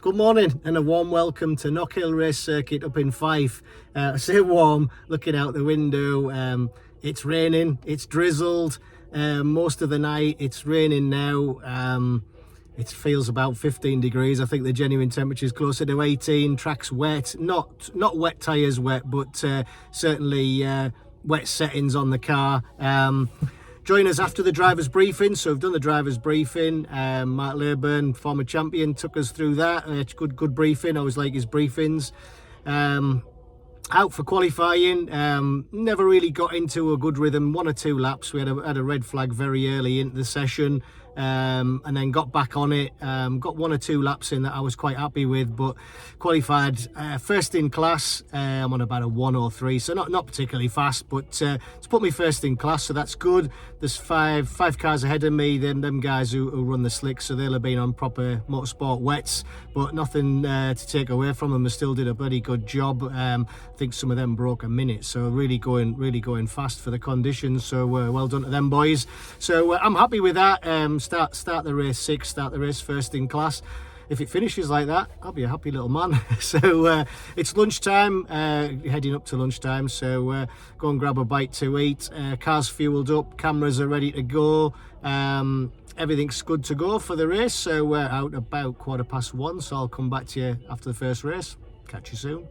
Good morning and a warm welcome to Knockhill Race Circuit up in Fife. I say warm, looking out the window, it's raining, it's drizzled most of the night, it's raining now. It feels about 15 degrees. I think the genuine temperature is closer to 18. Track's wet, not wet tyres wet, but certainly wet settings on the car. Join us after the driver's briefing. So we've done the driver's briefing. Mark Leyburn, former champion, took us through that. It's good briefing. I always like his briefings. Out for qualifying, never really got into a good rhythm. 1 or 2 laps. We had a red flag very early into the session, and then got back on it. Got 1 or 2 laps in that I was quite happy with, but qualified first in class. I'm on about a 1:03, so not particularly fast, but it's put me first in class, so that's good. There's five cars ahead of me, them guys who run the slicks, so they'll have been on proper motorsport wets, but nothing to take away from them. They still did a bloody good job. I think some of them broke a minute, so really going fast for the conditions. So well done to them boys. So I'm happy with that. Start the race 6, start the race first in class. If it finishes like that, I'll be a happy little man. So it's lunchtime, heading up to lunchtime, so go and grab a bite to eat. Car's fueled up, cameras are ready to go, everything's good to go for the race. So we're out about 1:15, so I'll come back to you after the first race. Catch you soon.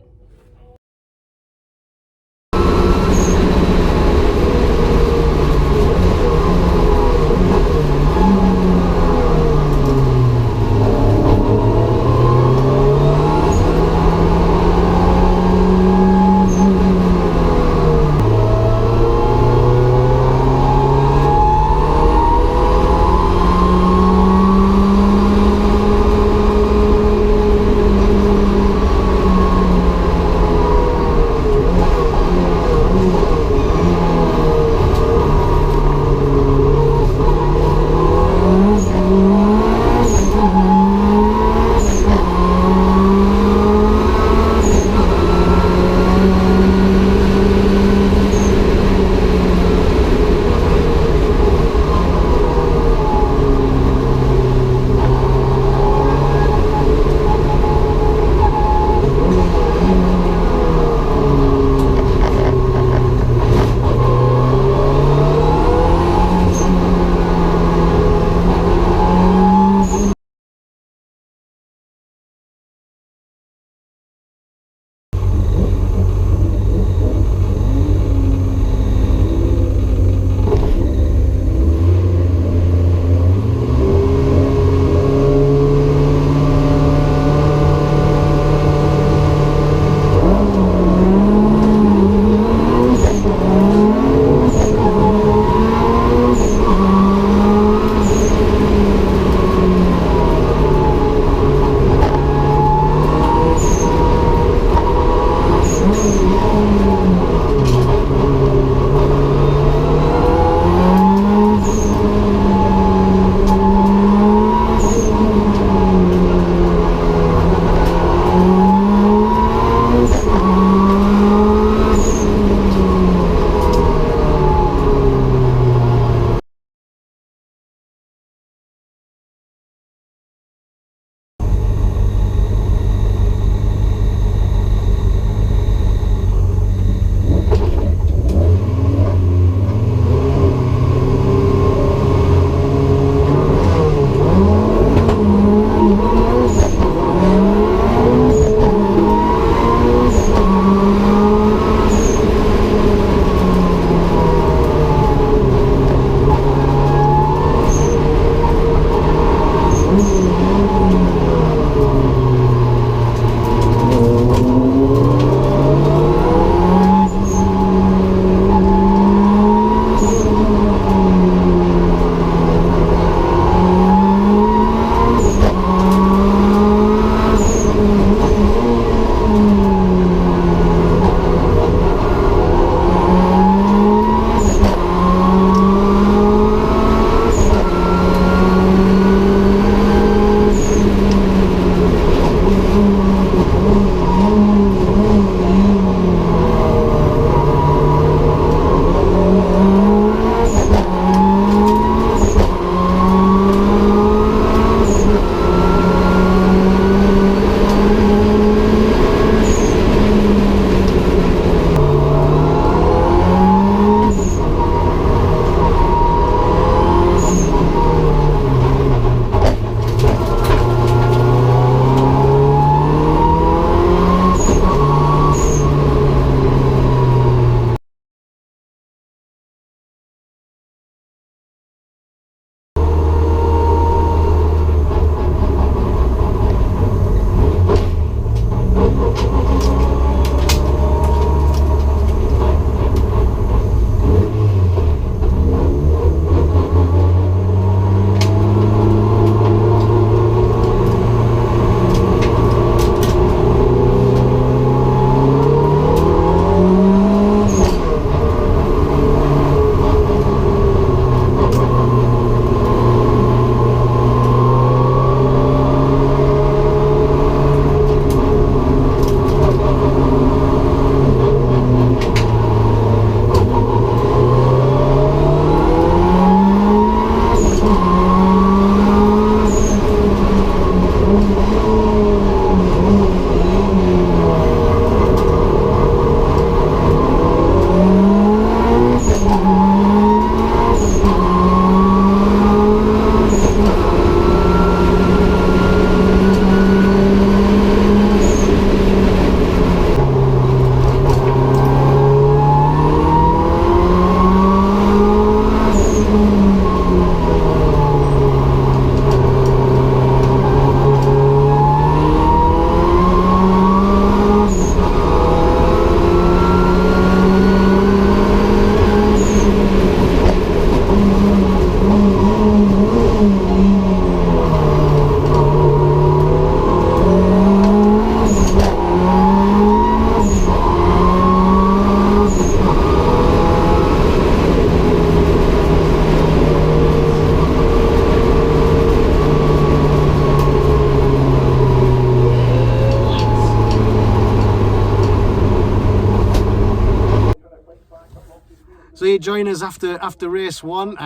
join us after race 1.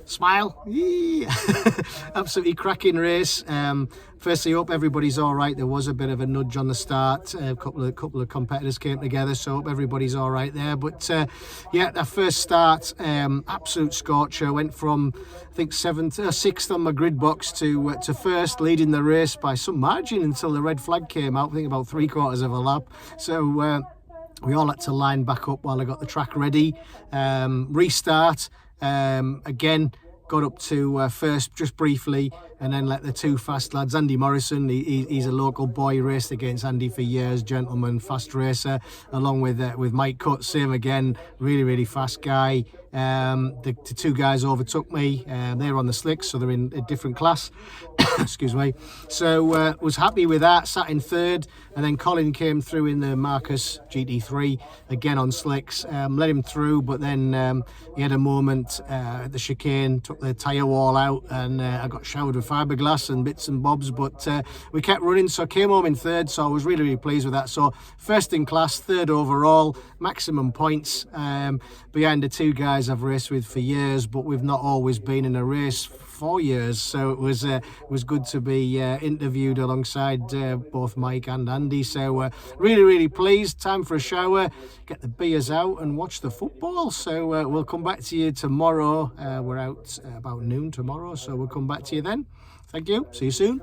Smile. Absolutely cracking race. Firstly, hope everybody's all right. There was a bit of a nudge on the start. A couple of competitors came together, so hope everybody's all right there. But yeah, that first start, absolute scorcher. Went from I think 6th on my grid box to first, leading the race by some margin until the red flag came out. I think about 3/4 of a lap. So we all had to line back up while I got the track ready. Restart. Again, got up to first just briefly, and then let the 2 fast lads, Andy Morrison, he's a local boy, raced against Andy for years, gentleman, fast racer, along with Mike Cutt, same again, really fast guy. The 2 guys overtook me. They're on the slicks, so they're in a different class. Excuse me. So was happy with that, sat in 3rd, and then Colin came through in the Marcus GT3, again on slicks. Let him through, but then he had a moment at the chicane, took the tyre wall out, and I got showered with fiberglass and bits and bobs, but we kept running, so I came home in 3rd, so I was really pleased with that. So 1st in class, 3rd overall, maximum points, behind the 2 guys I've raced with for years, but we've not always been in a race for years, so it was good to be interviewed alongside both Mike and Andy. So really pleased. Time for a shower, get the beers out and watch the football. So we'll come back to you tomorrow. We're out about noon tomorrow, so we'll come back to you then. Thank you, see you soon.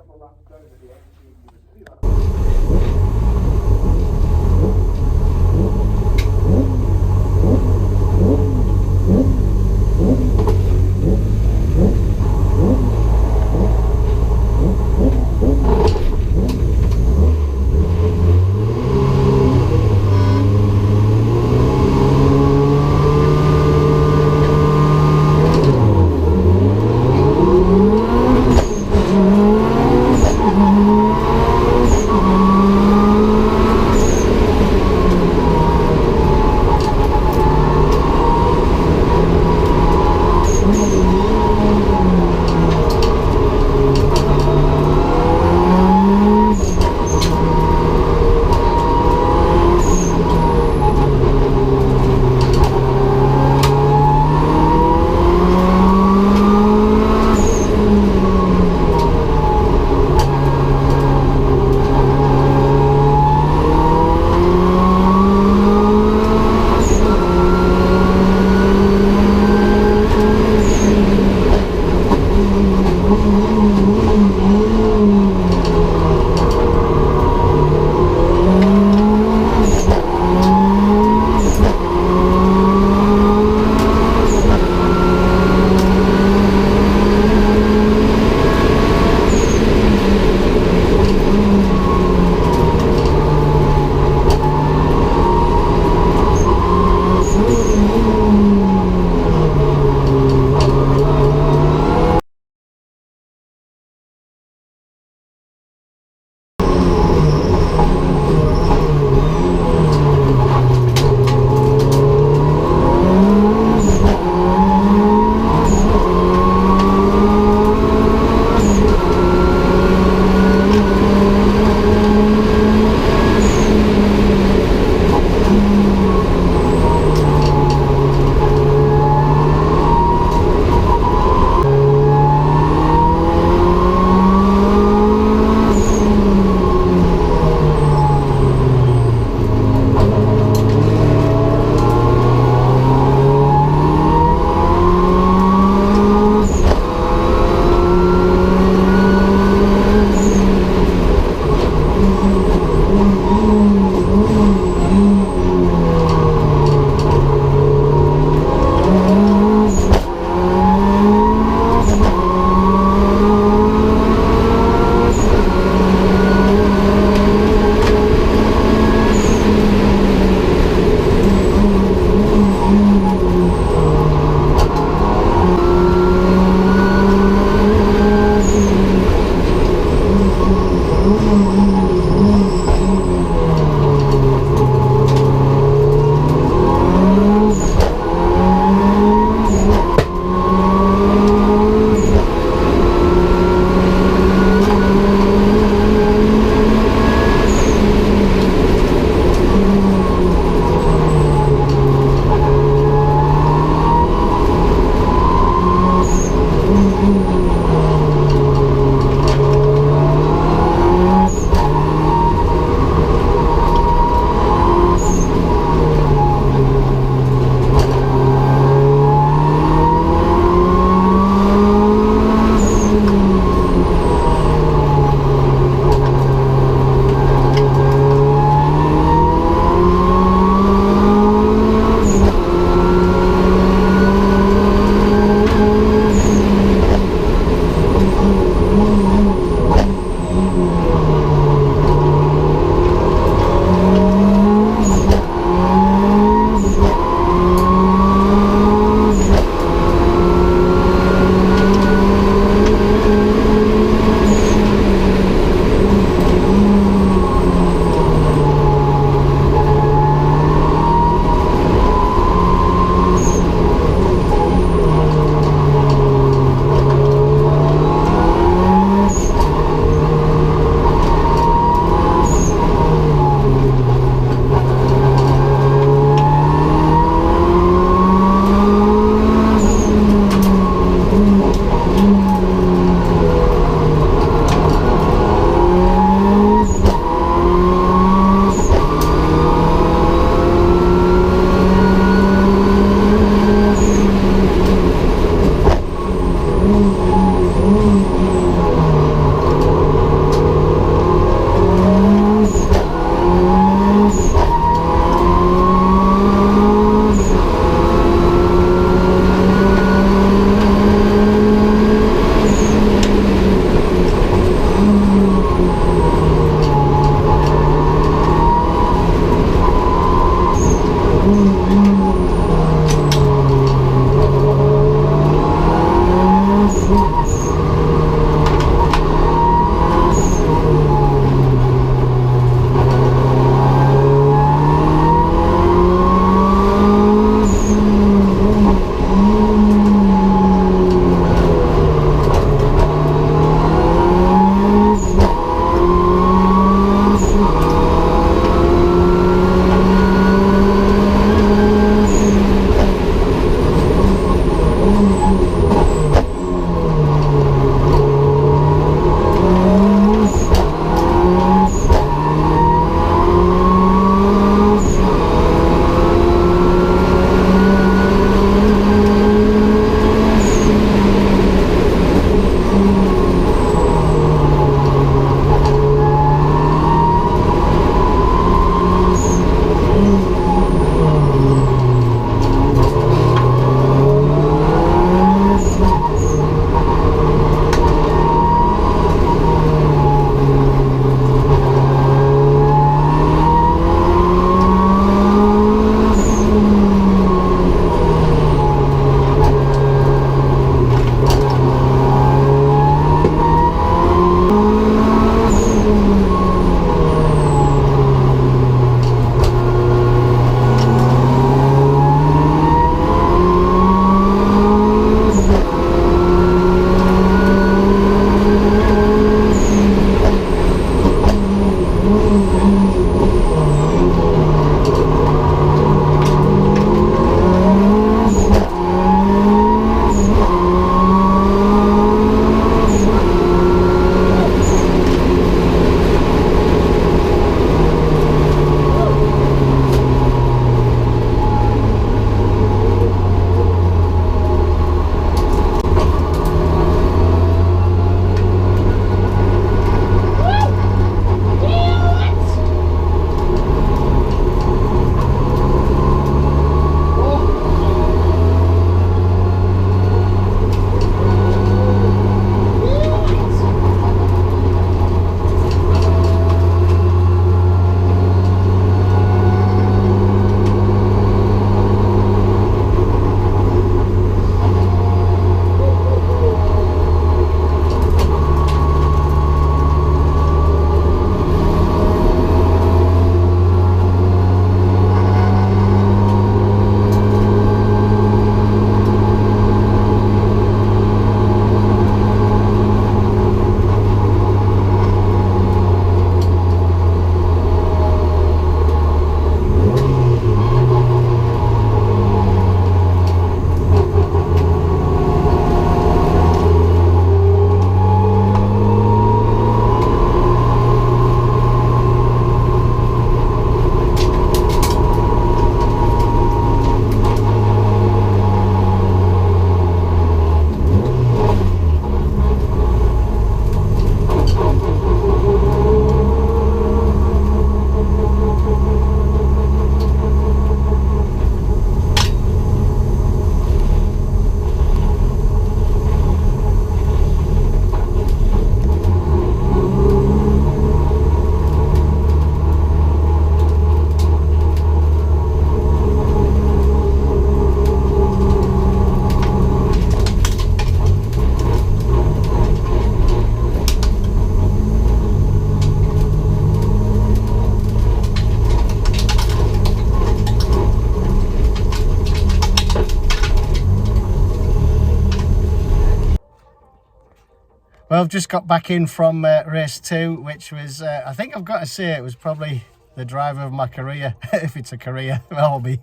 Well, I've just got back in from race 2, which was, I think I've got to say, it was probably the driver of my career, if it's a career, hobby.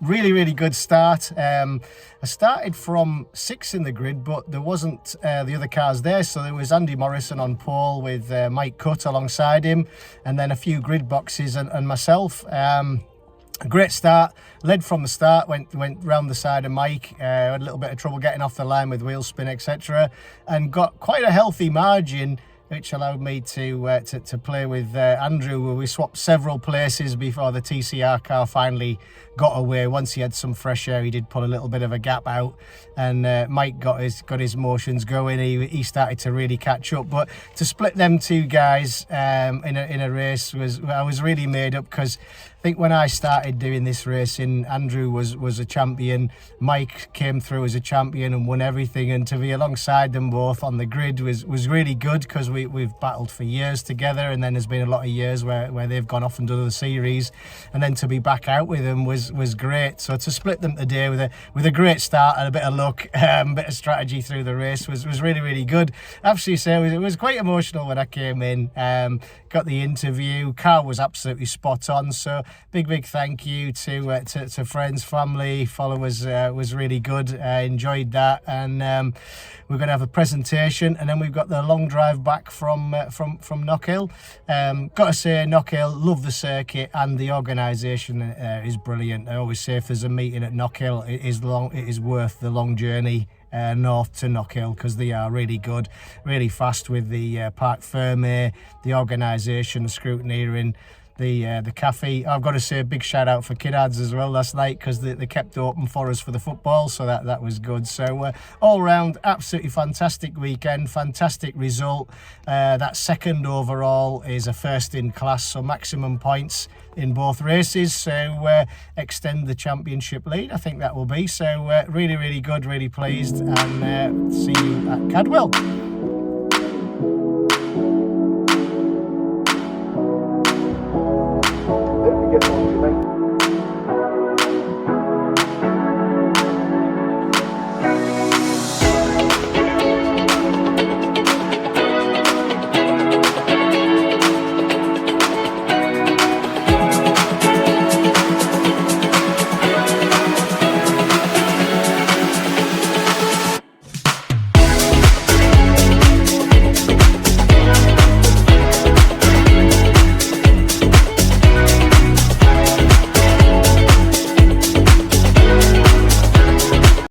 Really, really good start. I started from 6 in the grid, but there wasn't the other cars there, so there was Andy Morrison on pole with Mike Cutt alongside him, and then a few grid boxes and myself. A great start, led from the start, went round the side of Mike, had a little bit of trouble getting off the line with wheel spin, etc., and got quite a healthy margin, which allowed me to play with Andrew, where we swapped several places before the TCR car finally got away. Once he had some fresh air, he did pull a little bit of a gap out, and Mike got his motions going. He started to really catch up. But to split them two guys in a race I was really made up, because I think when I started doing this racing, Andrew was a champion, Mike came through as a champion and won everything, and to be alongside them both on the grid was really good, because we've battled for years together, and then there's been a lot of years where they've gone off and done the series, and then to be back out with them was great. So to split them today with a great start and a bit of luck, a bit of strategy through the race was really, really good. I have to say it was quite emotional when I came in. Got the interview, car was absolutely spot on, so big thank you to friends, family, followers. Was really good. Enjoyed that, and we're going to have a presentation, and then we've got the long drive back from Knockhill. Got to say, Knockhill, love the circuit, and the organisation is brilliant. I always say, if there's a meeting at Knockhill, it is worth the long journey north to Knockhill, because they are really good, really fast with the Parc Fermé, the organisation, the scrutineering, the cafe. I've got to say a big shout out for Kiddads as well last night, because they kept open for us for the football, so that was good. So all round, absolutely fantastic weekend, fantastic result. That second overall is a first in class, so maximum points in both races, so extend the championship lead, I think that will be. So really, really good, really pleased, and see you at Cadwell.